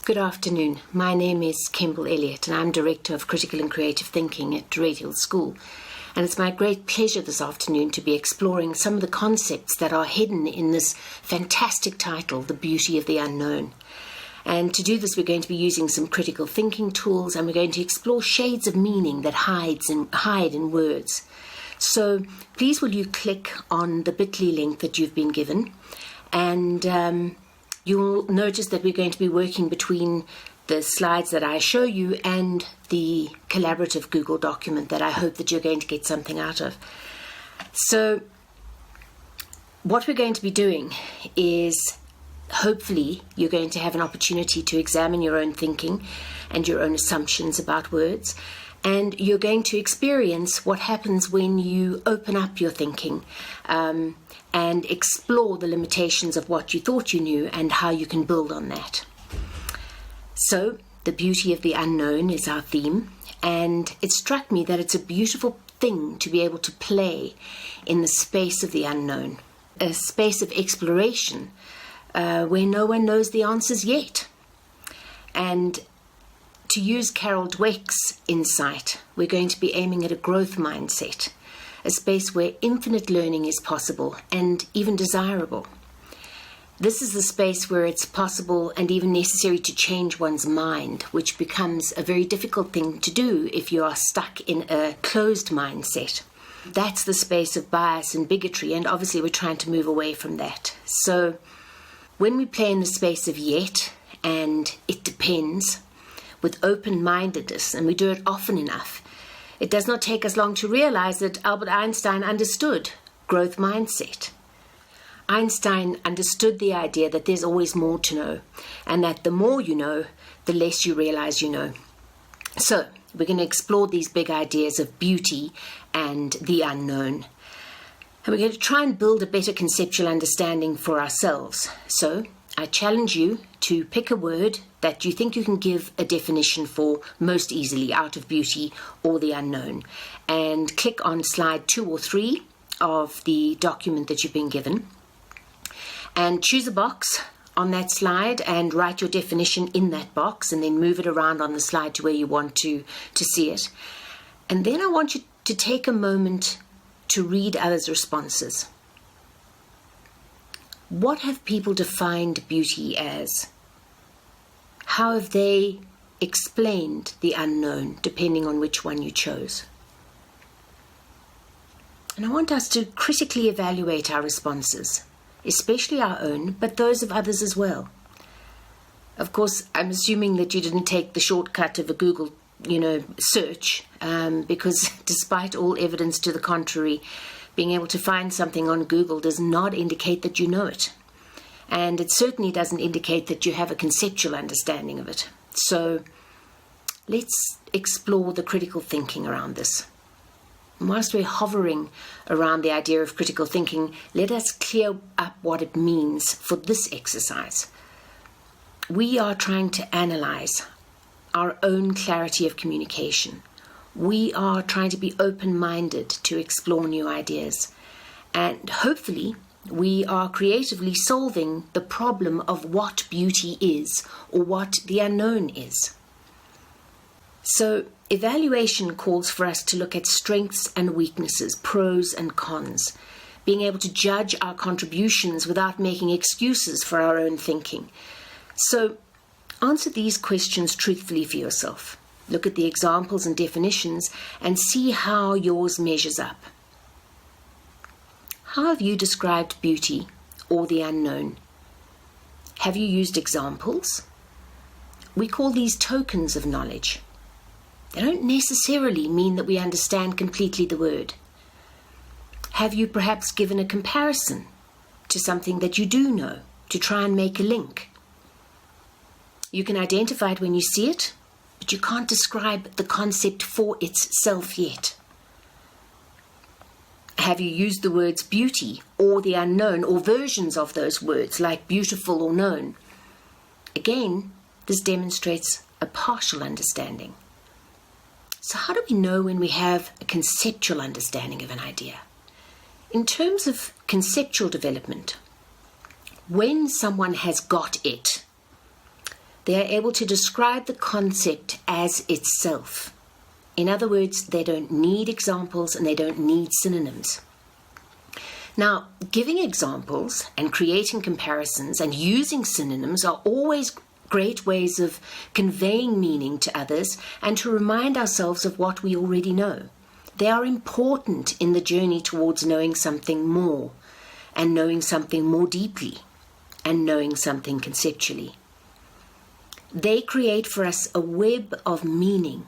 Good afternoon. My name is Kemble Elliott and I'm Director of Critical and Creative Thinking at Redhill School. And it's my great pleasure this afternoon to be exploring some of the concepts that are hidden in this fantastic title, The Beauty of the Unknown. And to do this, we're going to be using some critical thinking tools, and we're going to explore shades of meaning that hide in words. So please will you click on the bit.ly link that you've been given, and you'll notice that we're going to be working between the slides that I show you and the collaborative Google document that I hope that you're going to get something out of. So what we're going to be doing is, hopefully, you're going to have an opportunity to examine your own thinking and your own assumptions about words, and you're going to experience what happens when you open up your thinking and explore the limitations of what you thought you knew and how you can build on that. So, the beauty of the unknown is our theme, and it struck me that it's a beautiful thing to be able to play in the space of the unknown, a space of exploration where no one knows the answers yet. And to use Carol Dweck's insight, we're going to be aiming at a growth mindset, a space where infinite learning is possible and even desirable. This is the space where it's possible and even necessary to change one's mind, which becomes a very difficult thing to do if you are stuck in a closed mindset. That's the space of bias and bigotry, and obviously we're trying to move away from that. So when we play in the space of yet and it depends, with open-mindedness, and we do it often enough, it does not take us long to realize that Albert Einstein understood growth mindset. Einstein understood the idea that there's always more to know, and that the more you know, the less you realize you know. So we're going to explore these big ideas of beauty and the unknown. And we're going to try and build a better conceptual understanding for ourselves. So I challenge you to pick a word that you think you can give a definition for most easily out of beauty or the unknown, and click on slide 2 or 3 of the document that you've been given, and choose a box on that slide and write your definition in that box, and then move it around on the slide to where you want to see it. And then I want you to take a moment to read others' responses. What have people defined beauty as? How have they explained the unknown, depending on which one you chose? And I want us to critically evaluate our responses, especially our own, but those of others as well. Of course, I'm assuming that you didn't take the shortcut of a Google, search, because despite all evidence to the contrary, being able to find something on Google does not indicate that you know it. And it certainly doesn't indicate that you have a conceptual understanding of it. So let's explore the critical thinking around this. And whilst we're hovering around the idea of critical thinking, let us clear up what it means for this exercise. We are trying to analyze our own clarity of communication. We are trying to be open-minded to explore new ideas. And hopefully, we are creatively solving the problem of what beauty is, or what the unknown is. So, evaluation calls for us to look at strengths and weaknesses, pros and cons, being able to judge our contributions without making excuses for our own thinking. So, answer these questions truthfully for yourself. Look at the examples and definitions and see how yours measures up. How have you described beauty or the unknown? Have you used examples? We call these tokens of knowledge. They don't necessarily mean that we understand completely the word. Have you perhaps given a comparison to something that you do know to try and make a link? You can identify it when you see it, but you can't describe the concept for itself yet. Have you used the words beauty or the unknown, or versions of those words like beautiful or known? Again, this demonstrates a partial understanding. So how do we know when we have a conceptual understanding of an idea? In terms of conceptual development, when someone has got it, They are able to describe the concept as itself. In other words, they don't need examples and they don't need synonyms. Now, giving examples and creating comparisons and using synonyms are always great ways of conveying meaning to others and to remind ourselves of what we already know. They are important in the journey towards knowing something more, and knowing something more deeply, and knowing something conceptually. They create for us a web of meaning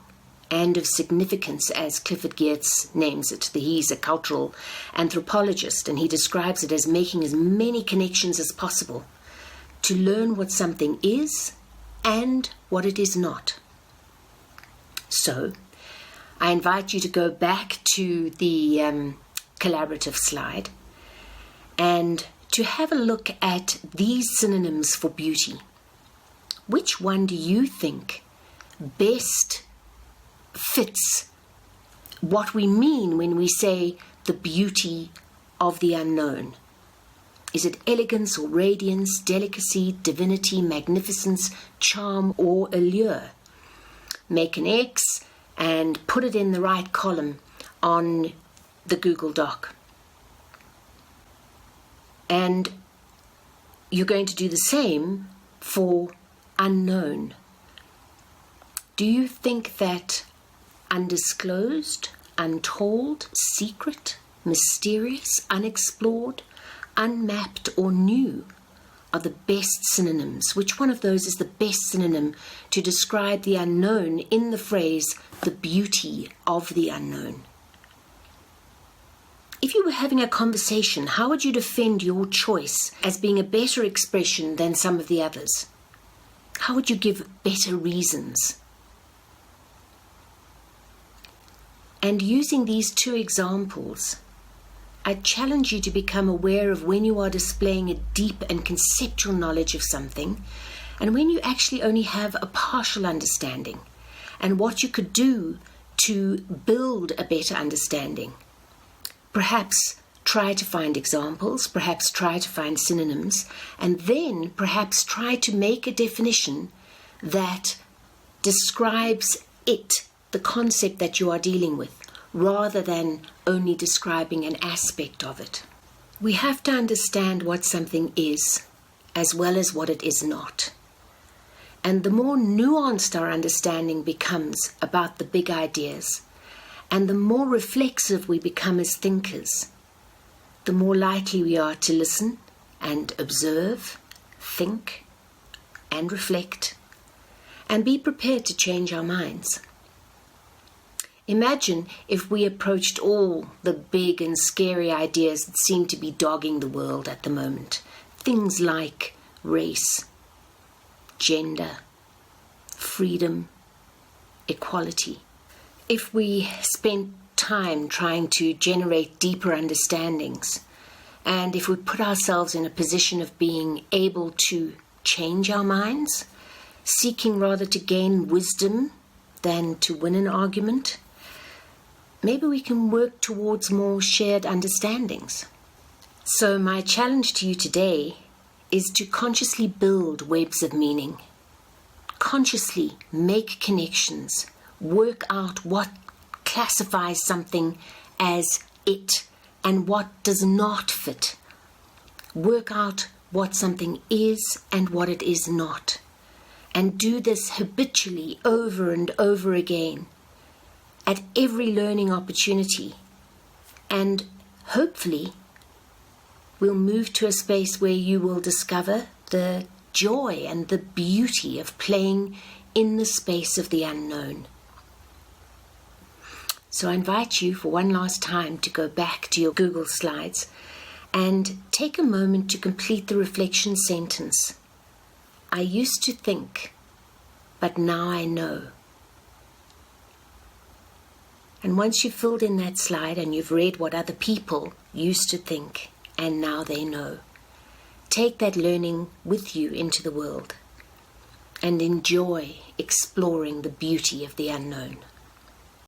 and of significance, as Clifford Geertz names it. He's a cultural anthropologist, and he describes it as making as many connections as possible to learn what something is and what it is not. So, I invite you to go back to the collaborative slide and to have a look at these synonyms for beauty. Which one do you think best fits what we mean when we say the beauty of the unknown? Is it elegance or radiance, delicacy, divinity, magnificence, charm, or allure? Make an X and put it in the right column on the Google Doc. And you're going to do the same for unknown. Do you think that undisclosed, untold, secret, mysterious, unexplored, unmapped, or new are the best synonyms? Which one of those is the best synonym to describe the unknown in the phrase, the beauty of the unknown? If you were having a conversation, how would you defend your choice as being a better expression than some of the others? How would you give better reasons? And using these two examples, I challenge you to become aware of when you are displaying a deep and conceptual knowledge of something and when you actually only have a partial understanding, and what you could do to build a better understanding. Perhaps try to find examples, perhaps try to find synonyms, and then perhaps try to make a definition that describes it, the concept that you are dealing with, rather than only describing an aspect of it. We have to understand what something is, as well as what it is not. And the more nuanced our understanding becomes about the big ideas, and the more reflexive we become as thinkers, the more likely we are to listen and observe, think and reflect, and be prepared to change our minds. Imagine if we approached all the big and scary ideas that seem to be dogging the world at the moment. Things like race, gender, freedom, equality. If we spent time trying to generate deeper understandings, and if we put ourselves in a position of being able to change our minds, seeking rather to gain wisdom than to win an argument, maybe we can work towards more shared understandings. So my challenge to you today is to consciously build webs of meaning, consciously make connections, work out what classifies something as it and what does not fit. Work out what something is and what it is not. And do this habitually over and over again at every learning opportunity. And hopefully we'll move to a space where you will discover the joy and the beauty of playing in the space of the unknown. So I invite you for one last time to go back to your Google Slides and take a moment to complete the reflection sentence. I used to think, but now I know. And once you've filled in that slide and you've read what other people used to think and now they know, take that learning with you into the world and enjoy exploring the beauty of the unknown.